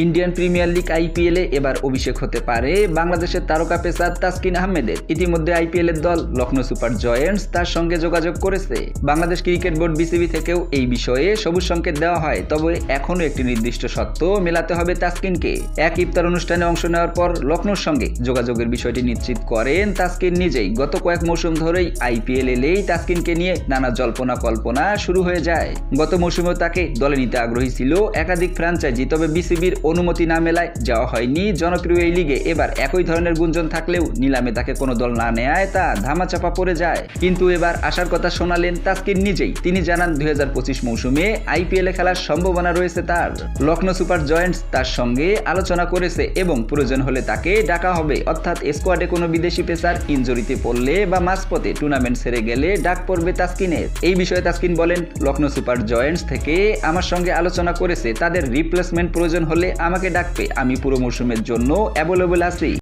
Indian premier league আইপিএলে এবার অভিষেক হতে পারে বাংলাদেশের তারকা পেসার তাসকিন আহমেদের। ইতিমধ্যে আইপিএল এর দল লখনৌ সুপার জায়ান্টস তার সঙ্গে যোগাযোগ করেছে। বাংলাদেশ ক্রিকেট বোর্ড বিসিবি থেকেও এই বিষয়ে সবুজ সংকেত দেওয়া হয়, তবে এখনও একটি নির্দিষ্ট শর্ত মেলাতে হবে তাসকিনকে। এক ইফতার অনুষ্ঠানে অংশ নেওয়ার পর লখনৌর সঙ্গে যোগাযোগের বিষয়টি নিশ্চিত করেন তাসকিন নিজেই। গত কয়েক মৌসুম ধরেই আইপিএল এলেই তাসকিনকে নিয়ে নানা জল্পনা কল্পনা শুরু হয়ে যায়। গত মৌসুমেও তাকে দলে নিতে আগ্রহী ছিল একাধিক ফ্র্যাঞ্চাইজি, তবে বিসিবির অনুমতি না মেলায় যাওয়া হয়নি জনপ্রিয় এই লিগে। এবার একই ধরনের গুঞ্জন থাকলেও নিলামে তাকে কোনো দল না নেয় তা ধামাচাপা পড়ে যায়। কিন্তু এবার আসার কথা শোনালেন তাসকিন নিজেই। তিনি জানান 2025 মৌসুমে আইপিএলে খেলার সম্ভাবনা রয়েছে তার। লখনৌ সুপার জায়ান্টস তার সঙ্গে আলোচনা করেছে এবং প্রয়োজন হলে তাকে ডাকা হবে, অর্থাৎ স্কোয়াডে কোনো বিদেশি পেসার ইনজুরিতে পড়লে বা মাঝপথে টুর্নামেন্ট ছেড়ে গেলে ডাক পড়বে তাসকিনের। এই বিষয়ে তাসকিন বলেন, লখনৌ সুপার জায়ান্টস থেকে আমার সঙ্গে আলোচনা করেছে, তাদের রিপ্লেসমেন্ট প্রয়োজন হলে আমাকে ডাকবে। আমি পুরো মৌসুমের জন্য অ্যাভেলেবল আছি।